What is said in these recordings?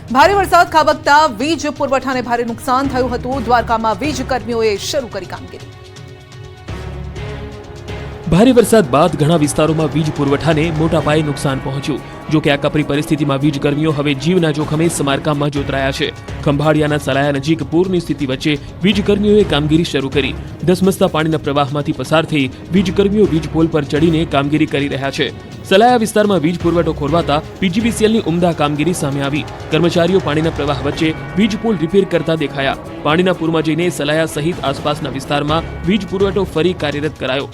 ભારે વરસાદ ખાબકતા વીજ પુરવઠાને ભારે નુકસાન થયું હતું। દ્વારકામાં વીજ કર્મીઓએ શરૂ કરી કામગીરી। ભારે વરસાદ બાદ ઘણા વિસ્તારોમાં વીજ પુરવઠાને મોટા પાયે નુકસાન પહોંચ્યું। જો કે આ કપરી પરિસ્થિતિમાં વીજ કર્મીઓ હવે જીવના જોખમે સમારકામમાં જોતરાયા છે। ખંભાળિયાના સલાયા નજીક પૂરની સ્થિતિ વચ્ચે વીજ કર્મીઓએ કામગીરી શરૂ કરી। ધસમસતા પાણીના પ્રવાહમાંથી પસાર થઈ વીજ કર્મીઓ વીજ પોલ પર ચડીને કામગીરી કરી રહ્યા છે। સલાયા વિસ્તારમાં વીજ પુરવઠો ખોરવાતા પીજીવીસીએલની ઉમદા કામગીરી સામે આવી। કર્મચારીઓ પાણીના પ્રવાહ વચ્ચે વીજ પોલ રિપેર કરતા દેખાયા। પાણીના પૂરમાં જઈને સલાયા સહિત આસપાસના વિસ્તારમાં વીજ પુરવઠો ફરી કાર્યરત કરાયો।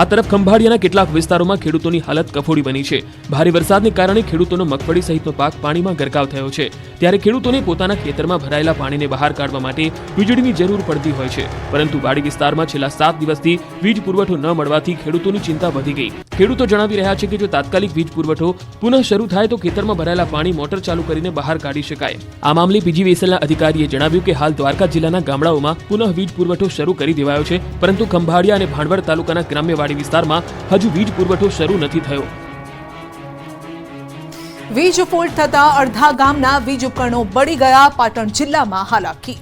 આ તરફ ખંભાળિયાના કેટલાક વિસ્તારોમાં ખેડૂતોની હાલત કફોડી બની છે। ભારે વરસાદને કારણે ખેડૂતોનો મગફળી સહિતનો પાક પાણીમાં ગરકાવ થયો છે। ત્યારે ખેડૂતોને પોતાના ખેતરમાં ભરાયેલા પાણીને બહાર કાઢવા માટે વીજળીની જરૂર પડતી હોય છે, પરંતુ વાડી વિસ્તારમાં છેલ્લા 7 દિવસથી વીજ પુરવઠો ન મળવાથી ખેડૂતોની ચિંતા વધી ગઈ। ખેડૂતો જણાવી રહ્યા છે કે જો તાત્કાલિક વીજ પુરવઠો પુનઃ શરૂ થાય તો ખેતરમાં ભરાયેલા પાણી મોટર ચાલુ કરીને બહાર કાઢી શકાય। આ મામલે પીજીવીસીએલના અધિકારીએ જણાવ્યું કે હાલ દ્વારકા જિલ્લાના ગામડાઓમાં પુનઃ વીજ પુરવઠો શરૂ કરી દેવાયો છે, પરંતુ ખંભાળિયા અને ભાંડવડ તાલુકાના ગ્રામ્ય વિસ્તારમાં હજુ વીજ પુરવઠો શરૂ નથી થયો। વીજ ફોલ્ટ થતા અડધા ગામના વીજ ઉપકરણો બળી ગયા। પાટણ જિલ્લામાં હાલાકી।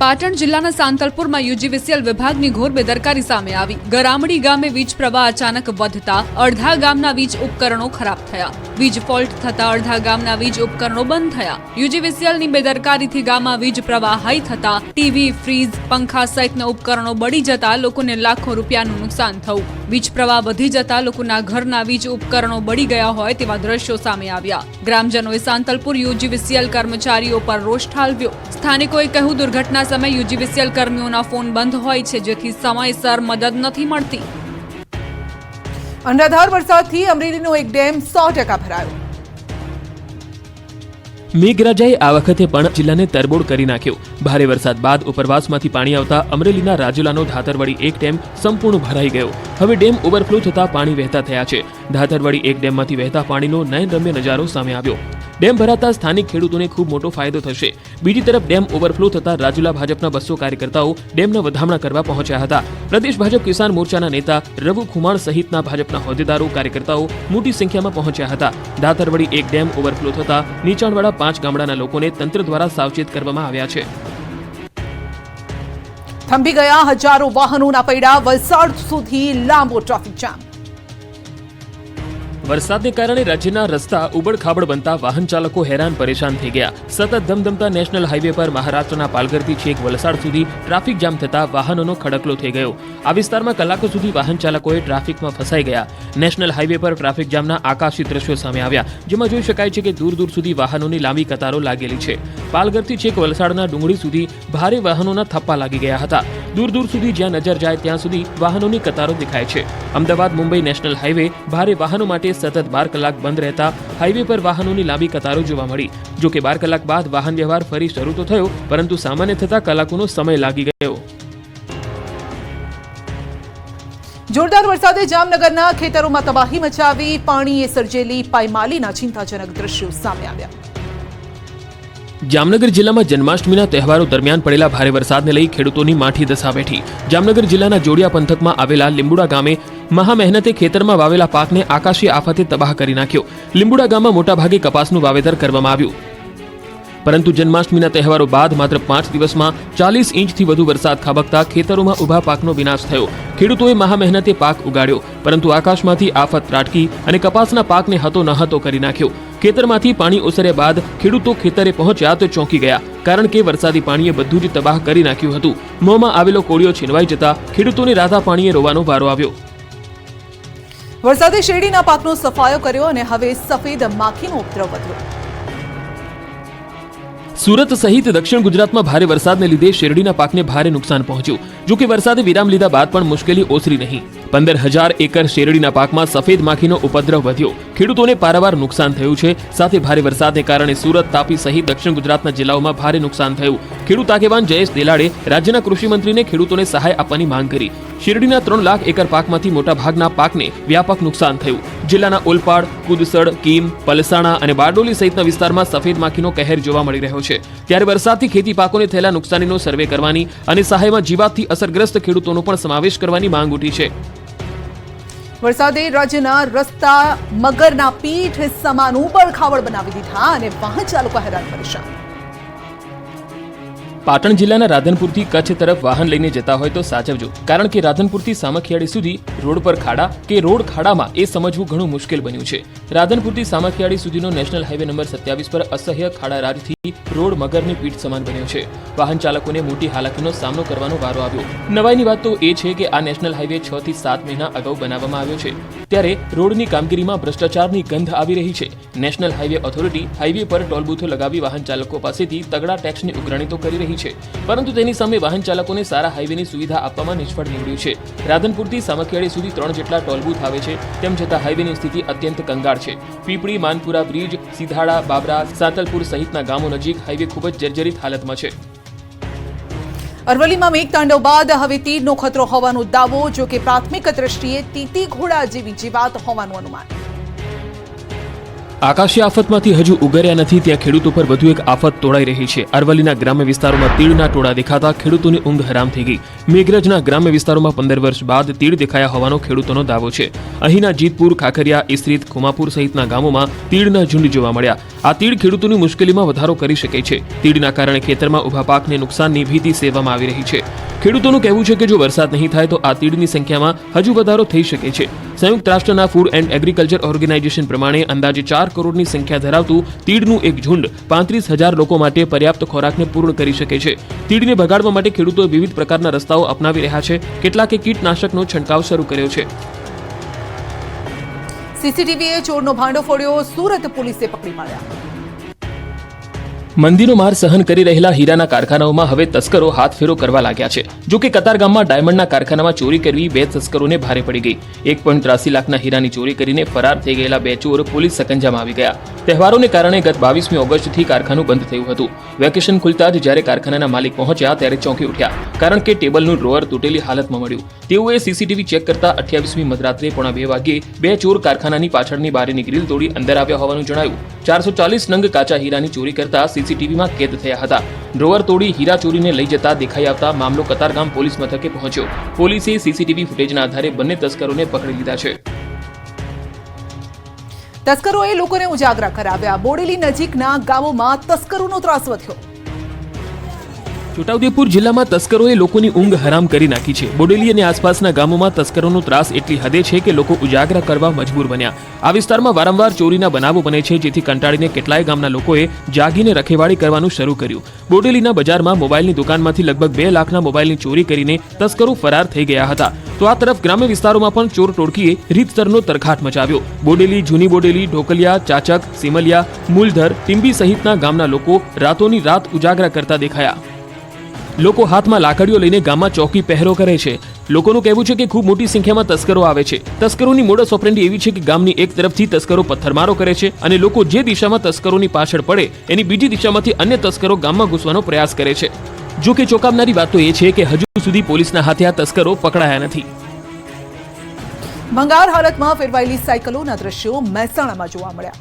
પાટણ જિલ્લાના સાંતલપુરમાં યુજીવીસીએલ વિભાગની ઘોર બેદરકારી સામે આવી। ગરામડી ગામે વીજ પ્રવાહ અચાનક વધતા અડધા ગામના વીજ ઉપકરણો ખરાબ થયા। વીજ ફોલ્ટ થતા અડધા ગામના વીજ ઉપકરણો બંધ થયા। યુજીવીસીએલની બેદરકારીથી ગામમાં વીજ પ્રવાહ હાઈ થતા ટીવી, ફ્રીજ, પંખા સહિતના ઉપકરણો બળી જતા લોકોને લાખો રૂપિયાનું નુકસાન થયું। વીજ પ્રવાહ વધી જતા લોકોના ઘરના વીજ ઉપકરણો બળી ગયા હોય તેવા દ્રશ્યો સામે આવ્યા। ગ્રામજનોએ સાંતલપુર યુજીવીસીએલ કર્મચારીઓ પર રોષ ઠાલવ્યો। સ્થાનિકોએ કહ્યું, દુર્ઘટના સમયે યુજીવીસીએલ કર્મીઓના ફોન બંધ હોય છે, જેથી સમયસર મદદ નથી મળતી। અનરાધાર વરસાદથી અમરેલીનો એક ડેમ 100% ભરાયો। મેઘરાજાએ આ વખતે પણ જિલ્લાને તરબોળ કરી નાખ્યો। ભારે વરસાદ બાદ ઉપરવાસમાંથી પાણી આવતા અમરેલીના રાજુલાનો ધાતરવડી એક ડેમ સંપૂર્ણ ભરાઈ ગયો। હવે ડેમ ઓવરફ્લો થતા પાણી વહેતા થયા છે। ધાતરવડી એક ડેમમાંથી વહેતા પાણીનો નયનરમ્ય નજારો સામે આવ્યો। ડેમ ભરાતા સ્થાનિક ખેડૂતોને ખૂબ મોટો ફાયદો થશે। બીજી તરફ ડેમ ઓવરફ્લો થતા રાજુલા ભાજપના 200 કાર્યકર્તાઓ ડેમના વધામણા કરવા પહોંચ્યા હતા। પ્રદેશ ભાજપ કિસાન મોરચાના નેતા રઘુ ખુમાણ સહિતના ભાજપના હોદ્દેદારો કાર્યકર્તાઓ મોટી સંખ્યામાં પહોંચ્યા હતા। ધાતરવડી એક ડેમ ઓવરફ્લો થતા નીચાણવાળા 5 ગામડાના લોકોને તંત્ર દ્વારા સાવચેત કરવામાં આવ્યા છે। થંભી ગયા હજારો વાહનોના પૈડા। વલસાડ સુધી લાંબો ટ્રાફિક જામ। વરસાદને કારણે રાજ્યના રસ્તા ઉબડખાબડ બનતા વાહન ચાલકો હેરાન પરેશાન થઈ ગયા। સતત ધમધમતા નેશનલ હાઈવે પર મહારાષ્ટ્રના પાલઘરથી છેક વલસાડ સુધી ટ્રાફિક જામ થતા વાહનોનો ખડકલો થઈ ગયો। આ વિસ્તારમાં કલાકો સુધી વાહન ચાલકોએ ટ્રાફિકમાં ફસાઈ ગયા। નેશનલ હાઈવે પર ટ્રાફિક જામના આકાશી દ્રશ્યો સામે આવ્યા, જેમાં જોઈ શકાય છે કે દૂર દૂર સુધી વાહનોની લાંબી કતારો લાગેલી છે। પાલઘરથી છેક વલસાડના ડુંગળી સુધી ભારે વાહનોના થપ્પા લાગી ગયા હતા। દૂર દૂર સુધી જ્યાં નજર જાય ત્યાં સુધી વાહનોની કતારો દેખાય છે। અમદાવાદ મુંબઈ નેશનલ હાઈવે ભારે વાહનો માટે સતત 12 કલાક બંધ રહેતા હાઈવે પર વાહનોની લાંબી કતારો જોવા મળી। જો કે 12 કલાક બાદ વાહન વ્યવહાર ફરી શરૂ તો થયો, પરંતુ સામાન્ય થતા કલાકોનો સમય લાગી ગયો। જોરદાર વરસાદે જામનગરના ખેતરોમાં તબાહી મચાવી। પાણીએ સર્જેલી પાયમાલીના ચિંતાજનક દ્રશ્યો સામે આવ્યા। જામનગર જિલ્લામાં જન્માષ્ટમીના તહેવારો દરમિયાન પડેલા ભારે વરસાદને લઈ ખેડૂતોની માઠી દશા બેઠી। જામનગર જિલ્લાના જોડિયા પંથકમાં આવેલા લીંબુડા ગામે મહા મહેનતે ખેતરમાં વાવેલા પાકને આકાશી આફતે તબાહ કરી નાખ્યો। લીંબુડા ગામમાં મોટાભાગે કપાસનું વાવેતર કરવામાં આવ્યું, પરંતુ જન્માષ્ટમીના તહેવારો બાદ માત્ર 5 દિવસમાં 40 ઇંચથી વધુ વરસાદ ખાબકતા ખેતરોમાં ઊભા પાકનો વિનાશ થયો। ખેડૂતોએ મહા મહેનતે પાક ઉગાડ્યો, પરંતુ આકાશમાંથી આફત ત્રાટકી અને કપાસના પાકને હતો ન હતો કરી નાખ્યો। ખેતરમાંથી પાણી ઓસર્યા બાદ ખેડૂતો ખેતરે પહોંચ્યા તો ચોંકી ગયા, કારણ કે વરસાદી પાણીએ બધું જ તબાહ કરી નાખ્યું હતું। મોંમાં આવેલો કોળિયો છીનવાઈ જતા ખેડૂતોને રાધા પાણીએ રોવાનો વારો આવ્યો। વરસાદે શેરડીના પાકનો સફાયો કર્યો અને હવે સફેદ માખીનો ઉપદ્રવ વધ્યો। સુરત સહિત દક્ષિણ ગુજરાતમાં ભારે વરસાદને લીધે શેરડીના પાકને ભારે નુકસાન પહોંચ્યું। જો કે વરસાદે વિરામ લીધા બાદ પણ મુશ્કેલી ઓસરી નહીં। 15,000 એકર શેરડીના પાકમાં સફેદ માખીનો ઉપદ્રવ વધ્યો। ખેડૂતોને પારાવાર નુકસાન થયું છે। સાથે ભારે વરસાદને કારણે સુરત, તાપી સહિત દક્ષિણ ગુજરાતના જિલ્લાઓમાં ભારે નુકસાન થયું। ખેડૂત આગેવાન જયેશ દેલાડે રાજ્યના કૃષિ મંત્રીને ખેડૂતોને સહાય આપવાની માંગ કરી। શેરડીના 3 લાખ એકર પાકમાંથી મોટાભાગના પાકને વ્યાપક નુકસાન થયું। જિલ્લાના ઓલપાડ, કુદસડ, કીમ, પલસાણા અને બારડોલી સહિતના વિસ્તારમાં સફેદ માખીનો કહેર જોવા મળી રહ્યો છે। ત્યારે વરસાદથી ખેતી પાકોને થયેલા નુકસાનીનો સર્વે કરવાની અને સહાયમાં જીવાતથી અસરગ્રસ્ત ખેડૂતોનો પણ સમાવેશ કરવાની માંગ ઉઠી છે। વરસાદે રાજ્યના રસ્તા મગરના પીઠ સમાન ઉબડ-ખાબડ બનાવી દીધા અને વાહન ચાલકો હેરાન પરેશાન. પાટણ જિલ્લાના રાધનપુરથી કચ્છ તરફ વાહન લઈને જતા હોય તો સાચવજો, કારણ કે રાધનપુરથી સામખિયાળી સુધી રોડ પર ખાડા કે રોડ ખાડામાં એ સમજવું ઘણું મુશ્કેલ બન્યું છે. રાધનપુરથી સામખિયાળી સુધીનો નેશનલ હાઈવે નંબર 27 પર અસહ્ય ખાડારાજથી રોડ મગરની પીઠ સમાન બન્યો છે. વાહન ચાલકોને મોટી હાલાકીનો સામનો કરવાનો વારો આવ્યો. નવાઈની વાત તો એ છે કે આ નેશનલ હાઈવે 6 થી 7 મહિના અગાઉ બનાવવામાં આવ્યો છે, ત્યારે રોડની કામગીરીમાં ભ્રષ્ટાચારની ગંધ આવી રહી છે. નેશનલ હાઈવે ઓથોરિટી હાઈવે પર ટોલ બૂથો લગાવી વાહન ચાલકો પાસેથી તગડા ટેક્સની ઉઘરાણી તો કરી રહી છે, પરંતુ તેની સામે વાહન ચાલકોને સારા હાઈવેની સુવિધા આપવામાં નિષ્ફળ નીવડ્યું છે. રાધનપુરથી સામખિયાળી સુધી 3 જેટલા ટોલ બૂથ આવે છે, તેમ છતાં હાઈવેની સ્થિતિ અત્યંત કંગાળ છે. પીપળી, માનપુરા બ્રિજ, સીધાડા, બાબરા, સાતલપુર સહિતના ગામો નજીક હાઈવે ખૂબ જ જર્જરિત હાલતમાં છે. અરવલ્લીમાં મેઘતાંડવ બાદ હવે તીડનો ખતરો હોવાનો દાવો, જો કે પ્રાથમિક દ્રષ્ટિએ તીતી ઘોડા જેવી જીવાત હોવાનું અનુમાન. આકાશી આફતમાંથી હજુ ઉગર્યા નથી ત્યાં ખેડૂતો પર વધુ એક આફત તોડાઈ રહી છે. અરવલ્લીના ગ્રામ્ય વિસ્તારોમાં તીડના ટોળા દેખાતા ખેડૂતોની ઊંઘ હરામ થઈ ગઈ. મેઘરજના ગ્રામ્ય વિસ્તારોમાં 15 વર્ષ બાદ તીડ દેખાયા હોવાનો ખેડૂતોનો દાવો છે. અહીંના જીતપુર, ખાખરિયા, ઇસરીત, ખુમાપુર સહિતના ગામોમાં તીડના ઝુંડ જોવા મળ્યા. આ તીડ ખેડૂતોની મુશ્કેલીમાં વધારો કરી શકે છે. તીડના કારણે ખેતરમાં ઉભા પાકને નુકસાનની ભીતિ સેવવામાં આવી રહી છે. ખેડૂતોનું કહેવું છે કે જો વરસાદ નહીં થાય તો આ તીડની સંખ્યામાં હજુ વધારો થઈ શકે છે. સંયુક્ત રાષ્ટ્રના ફૂડ એન્ડ એગ્રીકલ્ચર ઓર્ગેનાઇઝેશન પ્રમાણે અંદાજે 4 કરોડની સંખ્યા ધરાવતું તીડનું એક ઝુંડ 35,000 લોકો માટે પર્યાપ્ત ખોરાકને પૂર્ણ કરી શકે છે. તીડને ભગાડવા માટે ખેડૂતો વિવિધ પ્રકારના રસ્તાઓ અપનાવી રહ્યા છે. કેટલાકે કીટનાશકનો છંટકાવ શરૂ કર્યો છે. સીસીટીવીએ ચોરનો ભાંડો ફોડ્યો, સુરત પોલીસે પકડી પાડ્યા. મંદીનો માર સહન કરી રહેલા હીરાના કારખાનાઓમાં હવે તસ્કરો હાથફેરો કરવા લાગ્યા છે. જો કે કતારગામમાં ડાયમંડના કારખાનામાં ચોરી કરવી 2 તસ્કરોને ભારે પડી ગઈ. 1.83 લાખના હીરાની ચોરી કરીને ફરાર થઈ ગયેલા 2 ચોર પોલીસ સકંજામાં આવી ગયા. તહેવારોને કારણે ગત 22મી ઓગસ્ટથી કારખાનું બંધ થયું હતું. વેકેશન ખુલતા જ જ્યારે કારખાનાના માલિક પહોંચ્યા ત્યારે ચોંકી ઉઠ્યા, કારણ કે ટેબલનું ડ્રોઅર તૂટેલી હાલતમાં મળ્યું. તેઓએ સીસીટીવી ચેક કરતા 28મી મધરાત્રે 1:30 વાગ્યે 2 ચોર કારખાનાની પાછળની બારીની ગ્રીલ તોડી અંદર આવ્યા હોવાનું જણાયું. 440 નંગ કાચા હીરાની ચોરી કરતા સીસીટીવીમાં કેદ થયા હતા. ડ્રોઅર તોડી હીરા ચોરીને લઈ જતા દેખાઈ આવતા મામલો કતારગામ પોલીસ મથકે પહોંચ્યો. પોલીસે સીસીટીવી ફૂટેજના આધારે બંને તસ્કરોને પકડી લીધા છે. તસ્કરોએ લોકોને ઉજાગરા કરાવ્યા. બોડેલી નજીકના ગામોમાં તસ્કરોનો ત્રાસ વધ્યો. છોટાઉદેપુર જિલ્લામાં તસ્કરોએ લોકોની ઊંઘ હરામ કરી નાખી છે. બોડેલી અને આસપાસના ગામોમાં તસ્કરોનો ત્રાસ એટલી હદે છે કે લોકો ઉજાગરા કરવા મજબૂર બન્યા. આ વિસ્તારમાં વારંવાર ચોરીના બનાવો બને છે, જેથી કંટાળીને કેટલાય ગામના લોકોએ જાગીને રખેવાળી કરવાનું શરૂ કર્યું. બોડેલીના બજારમાં મોબાઈલની દુકાનમાંથી લગભગ 2 લાખના મોબાઈલની ચોરી કરીને તસ્કરો ફરાર થઈ ગયા હતા. તો આ તરફ ગ્રામ્ય વિસ્તારોમાં પણ ચોર ટોળકીએ રીતસરનો તરખાટ મચાવ્યો. બોડેલી, જૂની બોડેલી, ઢોકલિયા, ચાચક, સિમલિયા, મૂલધર, ટીંબી સહિતના ગામના લોકો રાતોની રાત ઉજાગરા કરતા દેખાયા. લોકો હાથમાં લાકડીઓ લઈને ગામમાં ચોકી પહેરો કરે છે. લોકોનું કહેવું છે કે ખૂબ મોટી સંખ્યામાં તસ્કરો આવે છે. તસ્કરોની મોડસ ઓપરેન્ડી એવી છે કે ગામની એક તરફથી તસ્કરો પથ્થરમારો કરે છે અને લોકો જે દિશામાં તસ્કરોની પાછળ પડે એની બીજી દિશામાંથી અન્ય તસ્કરો ગામમાં ઘૂસવાનો પ્રયાસ કરે છે. જો કે ચોંકાવનારી વાત તો એ છે કે હજુ સુધી પોલીસના હાથે આ તસ્કરો પકડાયા નથી. ભંગાર હાલતમાં ફેરવાયેલી સાયકલોના દ્રશ્યો મહેસાણામાં જોવા મળ્યા.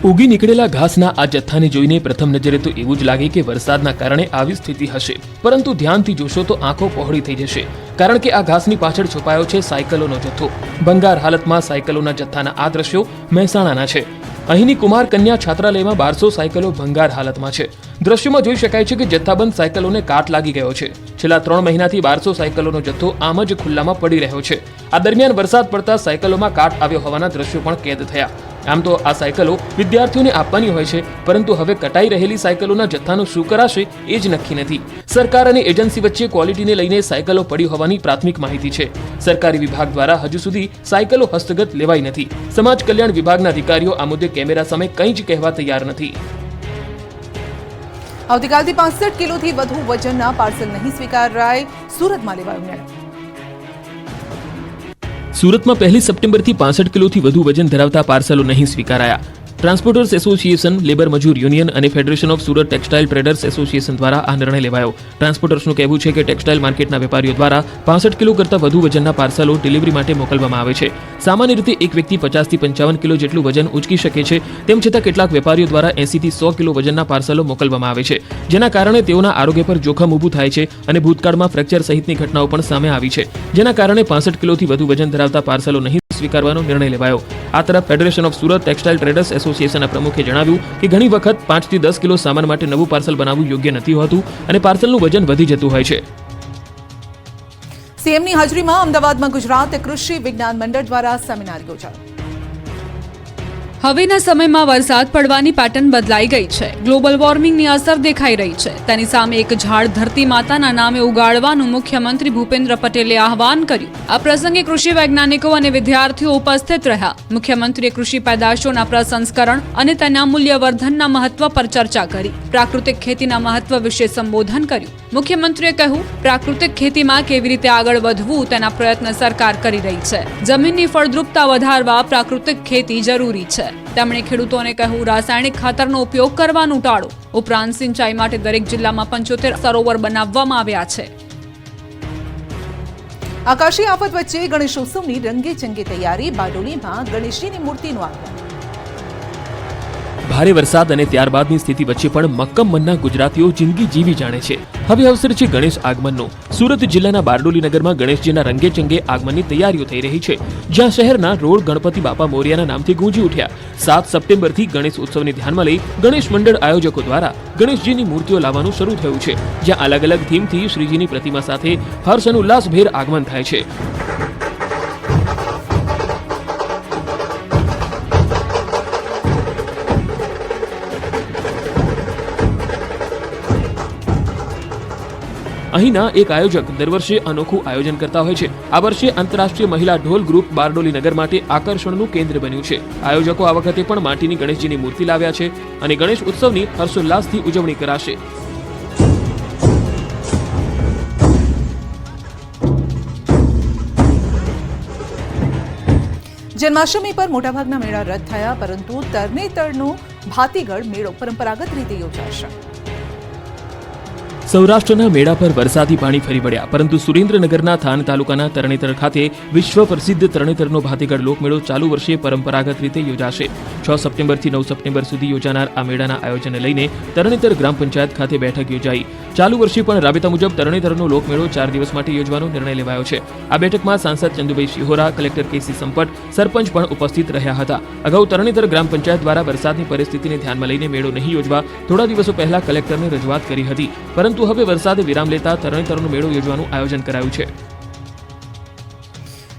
ઉગી નીકળેલા ઘાસના આ જથ્થાને જોઈને પ્રથમ નજરે તો એવું જ લાગે કે વરસાદના કારણે આવી સ્થિતિ હશે, પરંતુ ધ્યાનથી જોશો તો આંખો પહોળી થઈ જશે, કારણ કે આ ઘાસની પાછળ છુપાયો છે સાયકલોનો જથ્થો. ભંગાર હાલતમાં સાયકલોના જથ્થાના આ દ્રશ્યો મહેસાણાના છે. અહીંની કુમાર કન્યા છાત્રાલયમાં 1200 સાયકલો ભંગાર હાલતમાં છે. દ્રશ્યમાં જોઈ શકાય છે કે જથ્થાબંધ સાયકલોને કાટ લાગી ગયો છે. છેલ્લા 3 મહિનાથી 1200 સાયકલોનો જથ્થો આમ જ ખુલ્લામાં પડી રહ્યો છે. આ દરમિયાન વરસાદ પડતા સાયકલોમાં કાટ આવ્યો હોવાના દ્રશ્યો પણ કેદ થયા. આમ તો આ સાયકલો વિદ્યાર્થીઓને આપવાની હોય છે, પરંતુ હવે કટાઈ રહેલી સાયકલોના જથ્થાનું શું કરાશે એ જ નક્કી નથી. સરકાર અને એજન્સી વચ્ચે ક્વોલિટીને લઈને સાયકલો પડી હોવાની પ્રાથમિક માહિતી છે. સરકારી વિભાગ દ્વારા હજુ સુધી સાયકલો હસ્તગત લેવાઈ નથી. સમાજ કલ્યાણ વિભાગના અધિકારીઓ આ મુદ્દે કેમેરા સામે કંઈ જ કહેવા તૈયાર નથી. આવતીકાલથી 65 કિલોથી વધુ વજનના પાર્સલ નહીં સ્વીકારાય, સુરતમાં લેવાયો નિર્ણય. સુરતમાં 1 સપ્ટેમ્બરથી 65 કિલોથી વધુ વજન ધરાવતા પાર્સલો નહીં સ્વીકારાયા. ટ્રાન્સપોર્ટર્સ એસોસિએશન, લેબર મજૂર યુનિયન અને federation of Surat textile traders association દ્વારા આ નિર્ણય લેવાયો. ટ્રાન્સપોર્ટર્સનું કહેવું છે કે ટેક્સટાઇલ માર્કેટના વેપારીઓ દ્વારા 65 કિલો કરતાં વધુ વજનના પાર્સલો ડિલિવરી માટે મોકલવામાં આવે છે. સામાન્ય રીતે એક વ્યક્તિ 50 થી 55 કિલો જેટલું વજન ઉંચકી શકે છે. તેમ છતાં કેટલાક વેપારીઓ દ્વારા 80 થી 100 કિલો વજનના પાર્સલો મોકલવામાં આવે છે, જેના કારણે તેઓના આરોગ્ય પર જોખમ ઊભું થાય છે અને ભૂતકાળમાં ફ્રેક્ચર સહિતની ઘટનાઓ પણ સામે આવી છે, જેના કારણે 65 કિલોથી વધુ વજન ધરાવતા પાર્સલો નહીં સ્વીકારવાનો નિર્ણય લેવાયો. આ તરફ federation of Surat textile traders એસોસિએશનના પ્રમુખે જણાવ્યું કે ઘણી વખત 5 થી 10 કિલો સામાન માટે નવું પાર્સલ બનાવવું યોગ્ય નથી હોતું અને પાર્સલનું વજન વધી જતું હોય છે. સીએમની હાજરીમાં અમદાવાદમાં ગુજરાત કૃષિ વિજ્ઞાન મંડળ દ્વારા સેમિનાર યોજાયો. હવેના સમયમાં વરસાદ પડવાની પેટર્ન બદલાઈ ગઈ છે. ગ્લોબલ વોર્મિંગની અસર દેખાઈ રહી છે. તેની સામે એક ઝાડ ધરતી માતાના નામે ઉગાડવાનું મુખ્યમંત્રી ભૂપેન્દ્ર પટેલે આહવાન કર્યું. આ પ્રસંગે કૃષિ વૈજ્ઞાનિકો અને વિદ્યાર્થીઓ ઉપસ્થિત રહ્યા. મુખ્યમંત્રીએ કૃષિ પેદાશોના પ્રસંસ્કરણ અને તેના મૂલ્યવર્ધનના મહત્વ પર ચર્ચા કરી. પ્રાકૃતિક ખેતીના મહત્વ વિશે સંબોધન કર્યું. મુખ્યમંત્રીએ કહ્યું, પ્રાકૃતિક ખેતીમાં કેવી રીતે આગળ વધવું તેના પ્રયત્ન સરકાર કરી રહી છે. જમીનની ફળદ્રુપતા વધારવા પ્રાકૃતિક ખેતી જરૂરી છે. તેમણે ખેડૂતોને કહ્યું, રાસાયણિક ખાતરનો ઉપયોગ કરવાનું ટાળો. ઉપરાંત સિંચાઈ માટે દરેક જિલ્લામાં 75 સરોવર બનાવવામાં આવ્યા છે. આકાશી આફત વચ્ચે ગણેશોત્સવની રંગેચંગે તૈયારી. બારડોલીમાં ગણેશજીની મૂર્તિનું આગમન. ભારે વરસાદ અને ત્યારબાદની સ્થિતિ વચ્ચે પણ મક્કમ મનના ગુજરાતીઓ જિંદગી જીવી જાણે છે. હવે અવસર છે ગણેશ આગમનનો. સુરત જિલ્લાના બારડોલી નગરમાં ગણેશજીના રંગેચંગે આગમનની તૈયારીઓ થઈ રહી છે, જ્યાં શહેરના રોડ ગણપતિ બાપા મોરિયાના નામથી ગુંજી ઉઠ્યા. 7 સપ્ટેમ્બરથી ગણેશ ઉત્સવને ધ્યાનમાં લઈ ગણેશ મંડળ આયોજકો દ્વારા ગણેશજીની મૂર્તિઓ લાવવાનું શરૂ થયું છે, જ્યાં અલગ અલગ થીમથી શ્રીજીની પ્રતિમા સાથે હર્ષ અને ઉલ્લાસભેર આગમન થાય છે. અહીંના એક આયોજક દર વર્ષે અનોખું આયોજન કરતા હોય છે. આ વર્ષે આંતરરાષ્ટ્રીય મહિલા ઢોલ ગ્રુપ બારડોલી નગર માટે આકર્ષણનું કેન્દ્ર બન્યું છે. આયોજકો આ વખતે પણ માટીની ગણેશજીની મૂર્તિ લાવ્યા છે અને ગણેશ ઉત્સવની હર્ષોલ્લાસથી ઉજવણી કરાશે. જન્માષ્ટમી પર મોટાભાગના મેળા રદ થયા, પરંતુ તરણેતરનો ભાતીગઢ મેળો પરંપરાગત રીતે યોજાશે. સૌરાષ્ટ્રના મેળા પર વરસાદી પાણી ફરી વળ્યા, પરંતુ સુરેન્દ્રનગરના થાન તાલુકાના તરણેતર ખાતે વિશ્વ પ્રસિદ્ધ તરણેતરનો ભાતીગઢ લોકમેળો ચાલુ વર્ષે પરંપરાગત રીતે યોજાશે. 6 સપ્ટેમ્બરથી 9 સપ્ટેમ્બર સુધી યોજાનાર આ મેળાના આયોજનને લઈને તરણેતર ગ્રામ પંચાયત ખાતે બેઠક યોજાઈ. ચાલુ વર્ષે પણ રાબેતા મુજબ તરણેતરનો લોકમેળો 4 દિવસ માટે યોજવાનો નિર્ણય લેવાયો છે. આ બેઠકમાં સાંસદ ચંદુભાઈ શિહોરા, કલેક્ટર કેસી સંપટ, સરપંચ પણ ઉપસ્થિત રહ્યા હતા. અગાઉ તરણેતર ગ્રામ પંચાયત દ્વારા વરસાદની પરિસ્થિતિને ધ્યાનમાં લઈને મેળો નહીં યોજવા થોડા દિવસો પહેલા કલેક્ટરને રજૂઆત કરી હતી, પરંતુ હવે વરસાદે વિરામ લેતા તરણેતરનો મેળો યોજવાનું આયોજન કરાયું છે.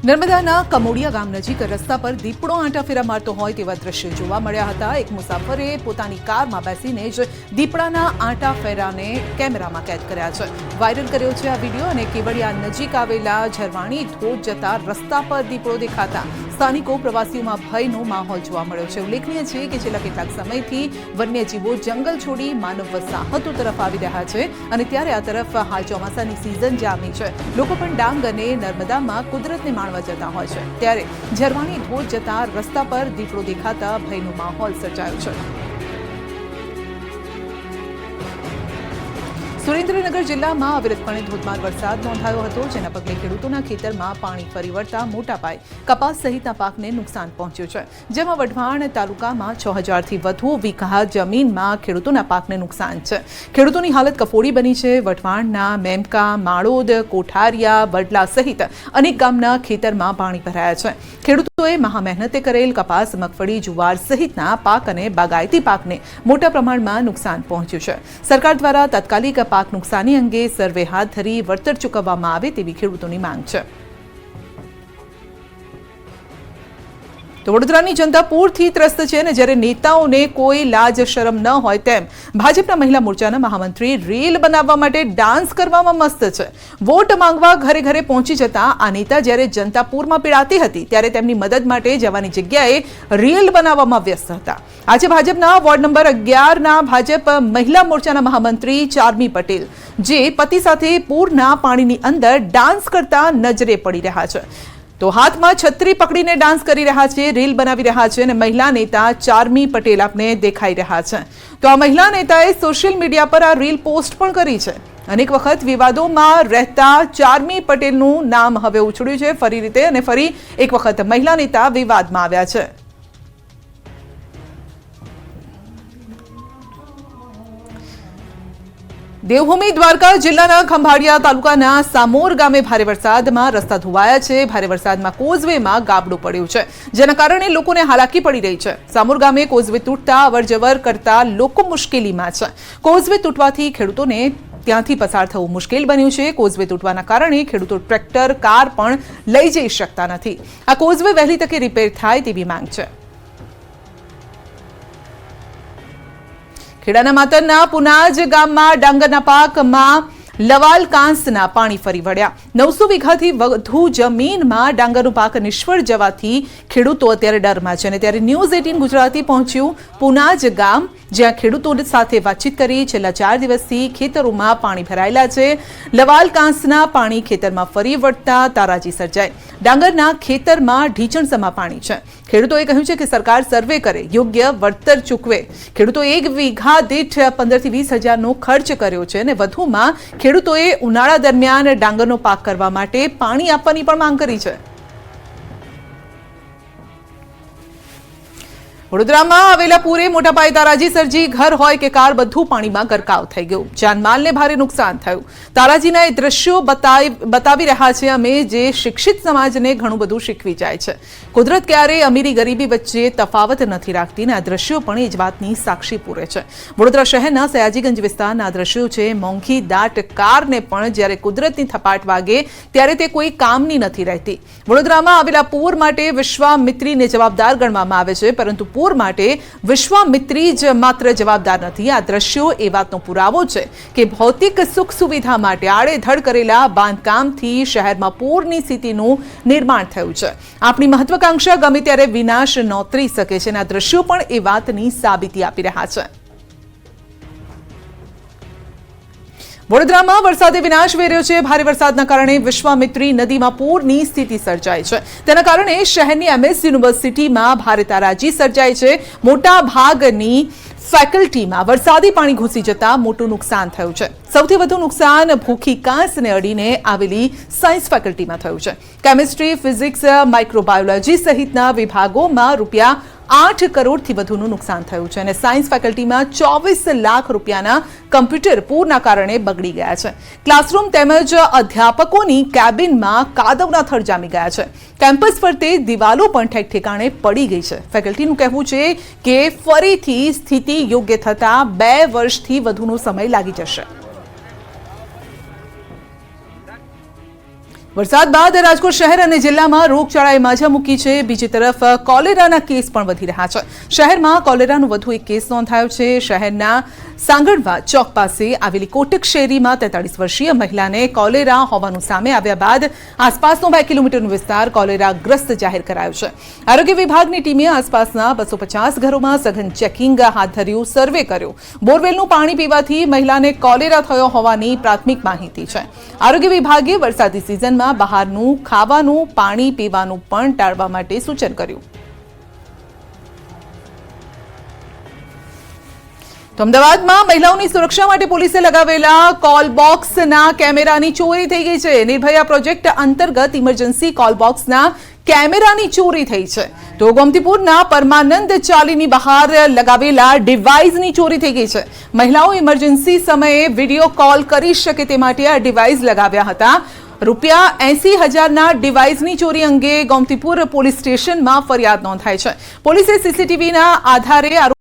નર્મદાના કમોડિયા ગામ નજીક રસ્તા પર દીપડો આંટાફેરા મારતો હોય તેવા દ્રશ્યો જોવા મળ્યા હતા. એક મુસાફરે પોતાની કારમાં બેસીને જ દીપડાના આંટાફેરાને કેમેરામાં કેદ કર્યા છે. વાયરલ કર્યો છે આ વિડીયો. અને કેવડિયા નજીક આવેલા ઝરવાણી ધોધ જતા રસ્તા પર દીપડો દેખાતા સ્થાનિકો પ્રવાસીઓમાં ભયનો માહોલ જોવા મળ્યો છે. ઉલ્લેખનીય છે કે છેલ્લા કેટલાક સમયથી વન્યજીવો જંગલ છોડી માનવ વસાહતો તરફ આવી રહ્યા છે, અને ત્યારે આ તરફ હાલ ચોમાસાની સિઝન જામી છે. લોકો પણ ડાંગ અને નર્મદામાં કુદરતને માણવા જતા હોય છે, ત્યારે ઝરવાણી ધોધ જતા રસ્તા પર દીપડો દેખાતા ભયનો માહોલ સર્જાયો છે. સુરેન્દ્રનગર જિલ્લામાં અવિરતપણે ધોધમાર વરસાદ નોંધાયો હતો, જેના પગલે ખેડૂતોના ખેતરમાં પાણી ફરી વળતા મોટા પાયે કપાસ સહિતના પાકને નુકસાન પહોંચ્યું છે. જેમાં વઢવાણ તાલુકામાં 6000થી વધુ વીઘા જમીનમાં ખેડૂતોના પાકને નુકસાન છે. ખેડૂતોની હાલત કફોડી બની છે. વઢવાણના મેમકા, માળોદ, કોઠારિયા, વડલા સહિત અનેક ગામના ખેતરમાં પાણી ભરાયા છે. ખેડૂતોએ મહામહેનતે કરેલ કપાસ, મગફળી, જુવાર સહિતના પાક અને બાગાયતી પાકને મોટા પ્રમાણમાં નુકસાન પહોંચ્યું છે. સરકાર દ્વારા તાત્કાલિક પાક નુકસાની અંગે સર્વે હાથ ધરી વળતર ચૂકવવામાં આવે તેવી ખેડૂતોની માંગ છે. તો વડોદરાની જનતા પૂરથી ત્રસ્ત છે, અને જ્યારે નેતાઓને કોઈ લાજ શરમ ન હોય તેમ ભાજપના મહિલા મોરચાના મહામંત્રી રીલ બનાવવા માટે ડાન્સ કરવામાં મસ્ત છે. વોટ માંગવા ઘરે ઘરે પહોંચી જતા આ નેતા જ્યારે જનતા પૂરમાં પીડાતી હતી ત્યારે તેમની મદદ માટે જવાની જગ્યાએ રીલ બનાવવામાં વ્યસ્ત હતા. આજે ભાજપના વોર્ડ નંબર 11ના ભાજપ મહિલા મોરચાના મહામંત્રી ચારમી પટેલ, જે પતિ સાથે પૂરના પાણીની અંદર ડાન્સ કરતા નજરે પડી રહ્યા છે. તો હાથમાં છત્રી પકડીને ડાન્સ કરી રહ્યા છે, રીલ બનાવી રહ્યા છે અને મહિલા નેતા ચાર્મી પટેલ આપને દેખાઈ રહ્યા છે. તો આ મહિલા નેતાએ સોશિયલ મીડિયા પર આ રીલ પોસ્ટ પણ કરી છે. અનેક વખત વિવાદોમાં રહેતા ચાર્મી પટેલનું નામ હવે ઉછળ્યું છે ફરી રીતે, અને ફરી એક વખત મહિલા નેતા વિવાદમાં આવ્યા છે. દેવભૂમિ દ્વારકા જિલ્લાના ખંભાળિયા તાલુકાના સામોર ગામે ભારે વરસાદમાં રસ્તા ધોવાયા છે. ભારે વરસાદમાં કોઝવેમાં ગાબડું પડ્યું છે, જેના કારણે લોકોને હાલાકી પડી રહી છે. સામોર ગામે કોઝવે તૂટતા અવરજવર કરતા લોકો મુશ્કેલીમાં છે. કોઝવે તૂટવાથી ખેડૂતોને ત્યાંથી પસાર થવું મુશ્કેલ બન્યું છે. કોઝવે તૂટવાના કારણે ખેડૂતો ટ્રેક્ટર, કાર પણ લઈ જઈ શકતા નથી. આ કોઝવે વહેલી તકે રિપેર થાય તેવી માંગ છે. ખેડાના માતરના પુનાજ ગામમાં ડાંગરના પાકમાં લવાલ કાંસના પાણી ફરી વળ્યા. 900 વીઘાથી વધુ જમીનમાં ડાંગરનો પાક નિષ્ફળ જવાથી ખેડૂતો અત્યારે ડરમાં છે. અને ત્યારે ન્યૂઝ 18 ગુજરાતી પહોંચ્યું પુનાજ ગામ, જ્યાં ખેડૂતો સાથે વાતચીત કરી. છેલ્લા 4 દિવસથી ખેતરોમાં પાણી ભરાયેલા છે. લવાલ કાંસના પાણી ખેતરમાં ફરી વળતા તારાજી સર્જાઈ. ડાંગરના ખેતરમાં ઢીચણસમા પાણી છે. ખેડૂતોએ કહ્યું છે કે સરકાર સર્વે કરે, યોગ્ય વળતર ચૂકવે. ખેડૂતો 1 વીઘા દીઠ 15 થી 20 હજારનો ખર્ચ કર્યો છે અને વધુમાં ખેડૂતોએ ઉનાળા દરમિયાન ડાંગરનો પાક કરવા માટે પાણી આપવાની પણ માંગ કરી છે. વડોદરામાં આવેલા પૂરે મોટા પાયે તારાજી સર્જી. ઘર હોય કે કાર, બધું પાણીમાં ગરકાવ થઈ ગયું. જાનમાલને ભારે નુકસાન થયું. તારાજીના એ દ્રશ્યો બતાવી રહ્યા છે અમે, જે શિક્ષિત સમાજને ઘણું બધું શીખવી જાય છે. કુદરત ક્યારેય અમીરી ગરીબી વચ્ચે તફાવત નથી રાખતી, અને આ દ્રશ્યો પણ એ જ વાતની સાક્ષી પૂરે છે. વડોદરા શહેરના સયાજીગંજ વિસ્તારના આ દ્રશ્યો છે. મોંઘી દાટ કારને પણ જ્યારે કુદરતની થપાટ વાગે ત્યારે તે કોઈ કામની નથી રહેતી. વડોદરામાં આવેલા પૂર માટે વિશ્વામિત્રીને જવાબદાર ગણવામાં આવે છે, પરંતુ પૂર માટે વિશ્વામિત્રી જ માત્ર જવાબદાર નથી. આ દ્રશ્યો એ વાતનો પુરાવો છે કે ભૌતિક સુખ સુવિધા માટે આડેધડ કરેલા બાંધકામથી શહેરમાં પૂરની સ્થિતિનું નિર્માણ થયું છે. આપણી મહત્વાકાંક્ષા ગમે ત્યારે વિનાશ નોતરી શકે છે, અને આ દ્રશ્યો પણ એ વાતની સાબિતી આપી રહ્યા છે. વડોદરામાં વરસાદે વિનાશ વેર્યો છે. ભારે વરસાદના કારણે વિશ્વામિત્રી નદીમાં પૂરની સ્થિતિ સર્જાઈ છે. તેના કારણે શહેરની MS યુનિવર્સિટીમાં ભારે તારાજી સર્જાઈ છે. મોટા ભાગની ફેકલ્ટીમાં વરસાદી પાણી ઘૂસી જતા મોટું નુકસાન થયું છે. સૌથી વધુ નુકસાન ભૂખી કાંસને અડીને આવેલી સાયન્સ ફેકલ્ટીમાં થયું છે. કેમિસ્ટ્રી, ફિઝિક્સ, માઇક્રોબાયોલોજી સહિતના વિભાગોમાં ₹8 કરોડથી વધુનું નુકસાન થયું છે. અને સાયન્સ ફેકલ્ટીમાં 24 લાખ રૂપિયાના કમ્પ્યુટર પૂરના કારણે બગડી ગયા છે. ક્લાસરૂમ તેમજ અધ્યાપકોની કેબિનમાં કાદવના થડ જામી ગયા છે. કેમ્પસ ફરતે દિવાલો પણ ઠેક ઠેકાણે પડી ગઈ છે. ફેકલ્ટીનું કહેવું છે કે ફરીથી સ્થિતિ યોગ્ય થતા 2 વર્ષથી વધુનો સમય લાગી જશે. વરસાદ બાદ રાજકોટ શહેર અને જિલ્લામાં રોગચાળાએ માઝા મૂકી છે. બીજી તરફ કોલેરાના કેસ પણ વધી રહ્યા છે. શહેરમાં કોલેરાનો વધુ એક કેસ નોંધાયો છે. શહેરના સાંગણવા ચોક પાસે આવેલી કોટક શેરીમાં 43 વર્ષીય મહિલાને કોલેરા હોવાનું સામે આવ્યા બાદ આસપાસનો 2 કિલોમીટરનો વિસ્તાર કોલેરાગ્રસ્ત જાહેર કરાયો છે. આરોગ્ય વિભાગની ટીમે આસપાસના 250 ઘરોમાં સઘન ચેકિંગ હાથ ધર્યું, સર્વે કર્યો. બોરવેલનું પાણી પીવાથી મહિલાને કોલેરા થયો હોવાની પ્રાથમિક માહિતી છે. આરોગ્ય વિભાગે વરસાદી સિઝનમાં બહારનું ખાવાનું, પાણી પીવાનું પણ ટાળવા માટે સૂચન કર્યું. તો અમદાવાદમાં મહિલાઓની સુરક્ષા માટે પોલીસે લગાવેલા કોલ બોક્સના કેમેરાની ચોરી થઈ ગઈ છે. નિર્ભયા પ્રોજેક્ટ અંતર્ગત ઇમરજન્સી કોલ બોક્સના કેમેરાની ચોરી થઈ છે. તો ગોમતીપુરના પરમાનંદ ચાલીની બહાર લગાવેલા ડિવાઇસની ચોરી થઈ ગઈ છે. મહિલાઓ ઇમરજન્સી સમયે વિડીયો કોલ કરી શકે તે માટે આ ડિવાઇસ લગાવ્યા હતા. ₹80,000ના ડિવાઇસની ચોરી અંગે ગોમતીપુર પોલીસ સ્ટેશનમાં ફરિયાદ નોંધાઈ છે. પોલીસે CCTVના આધારે